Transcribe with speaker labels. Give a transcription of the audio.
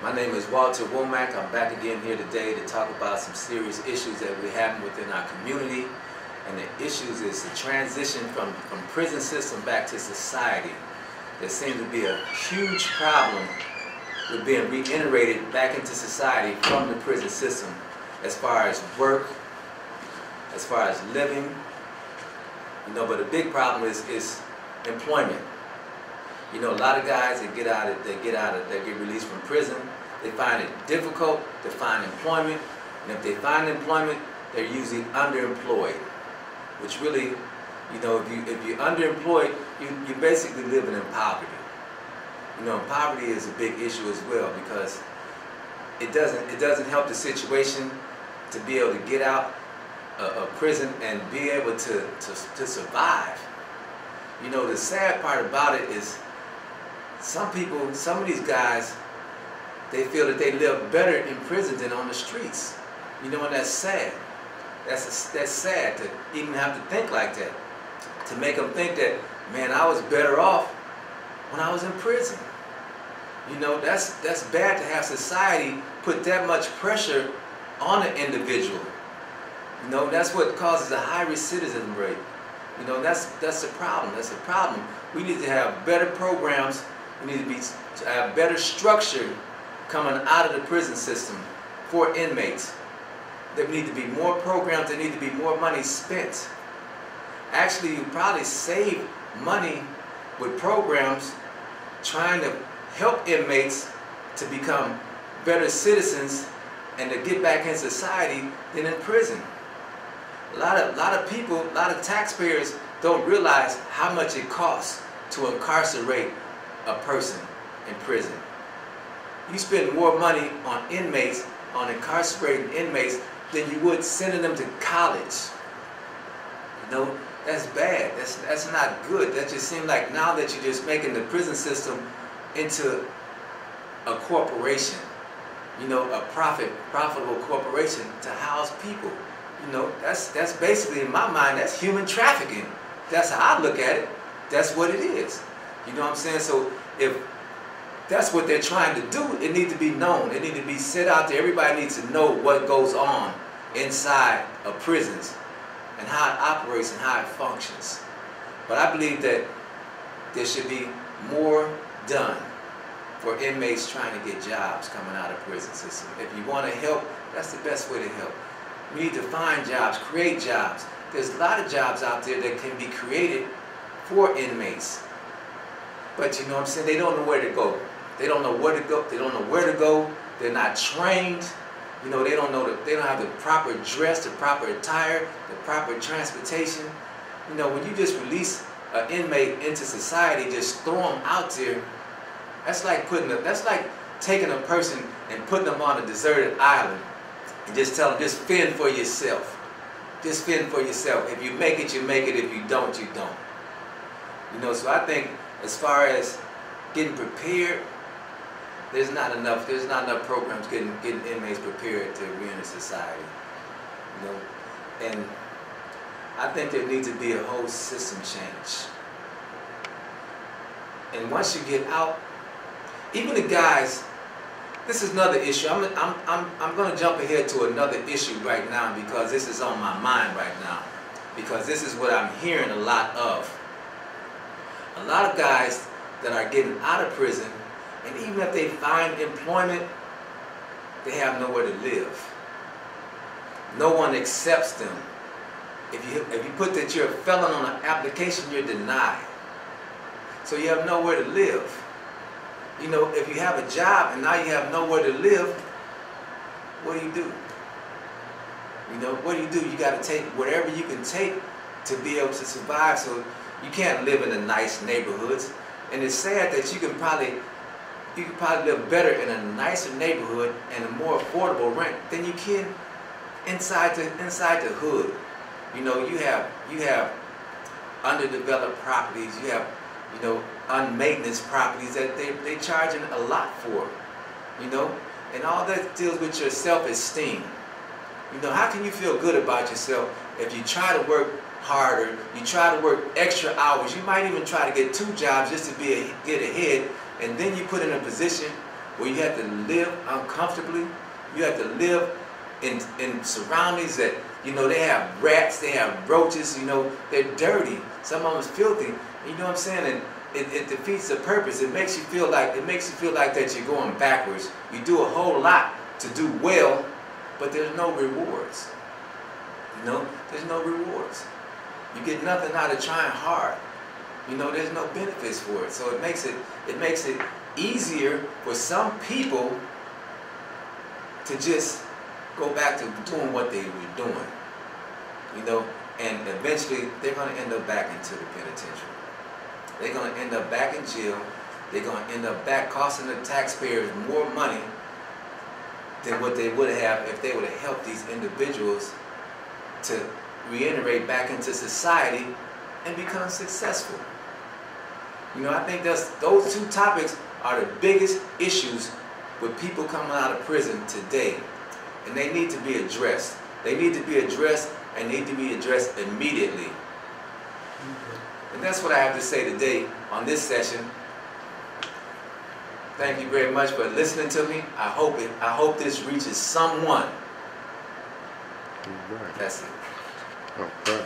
Speaker 1: My name is Womack. I'm back again here today to talk about some serious issues that we have within our community. And the issues is the transition from prison system back to society. There seems to be a huge problem with being reintegrated back into society from the prison system as far as work, as far as living. But the big problem is employment. A lot of guys that get released from prison, they find it difficult to find employment, and if they find employment, they're usually underemployed. Which really, if you're underemployed, you basically living in poverty. Poverty is a big issue as well, because it doesn't help the situation to be able to get out of prison and be able to survive. The sad part about it is some of these guys, they feel that they live better in prison than on the streets. And that's sad. That's sad to even have to think like that. To make them think that, man, I was better off when I was in prison. That's bad to have society put that much pressure on an individual. That's what causes a high recidivism rate. That's the problem. That's the problem. We need to have better programs. We need to have better structure coming out of the prison system for inmates. There need to be more programs. There need to be more money spent. Actually, you probably save money with programs trying to help inmates to become better citizens and to get back in society than in prison. A lot of people, a lot of taxpayers don't realize how much it costs to incarcerate a person in prison. You spend more money on inmates, on incarcerating inmates, than you would sending them to college. That's bad. That's not good. That just seems like now that you're just making the prison system into a corporation, a profitable corporation to house people. That's basically, in my mind, that's human trafficking. That's how I look at it. That's what it is. You know what I'm saying? So if that's what they're trying to do, it needs to be known. It needs to be set out there. Everybody needs to know what goes on inside of prisons and how it operates and how it functions. But I believe that there should be more done for inmates trying to get jobs coming out of prison system. If you want to help, that's the best way to help. We need to find jobs, create jobs. There's a lot of jobs out there that can be created for inmates. But you know what I'm saying, they don't know where to go. They don't know where to go. They don't know where to go. They're not trained. They don't know they don't have the proper dress, the proper attire, the proper transportation. When you just release an inmate into society, just throw them out there, that's like taking a person and putting them on a deserted island and just tell them, just fend for yourself. Just fend for yourself. If you make it, you make it. If you don't, you don't. So I think as far as getting prepared, there's not enough programs getting inmates prepared to re-enter society. And I think there needs to be a whole system change. And once you get out, even the guys, this is another issue. I'm going to jump ahead to another issue right now, because this is on my mind right now. Because this is what I'm hearing a lot of. A lot of guys that are getting out of prison, and even if they find employment, they have nowhere to live. No one accepts them. If you put that you're a felon on an application, you're denied. So you have nowhere to live. If you have a job and now you have nowhere to live, what do you do? What do? You got to take whatever you can take to be able to survive. So you can't live in the nice neighborhoods. And it's sad that you can probably live better in a nicer neighborhood and a more affordable rent than you can inside the hood. You have underdeveloped properties. You have unmaintenance properties that they charging a lot for. And all that deals with your self-esteem. How can you feel good about yourself if you try to work harder, you try to work extra hours, you might even try to get 2 jobs just to get ahead, and then you put in a position where you have to live uncomfortably. You have to live in surroundings that, you know, they have rats, they have roaches, you know, they're dirty. Some of them is filthy. You know what I'm saying? And it defeats the purpose. It makes you feel like that you're going backwards. You do a whole lot to do well, but there's no rewards. You know, there's no rewards. You get nothing out of trying hard. You know, there's no benefits for it. So it makes it easier for some people to just go back to doing what they were doing. You know, and eventually they're going to end up back into the penitentiary. They're going to end up back in jail. They're going to end up back costing the taxpayers more money than what they would have if they would have helped these individuals to reintegrate back into society and become successful. You know, I think those two topics are the biggest issues with people coming out of prison today. And they need to be addressed. They need to be addressed and need to be addressed immediately. And that's what I have to say today on this session. Thank you very much for listening to me. I hope this reaches someone.
Speaker 2: Right.
Speaker 1: That's it.
Speaker 2: Okay.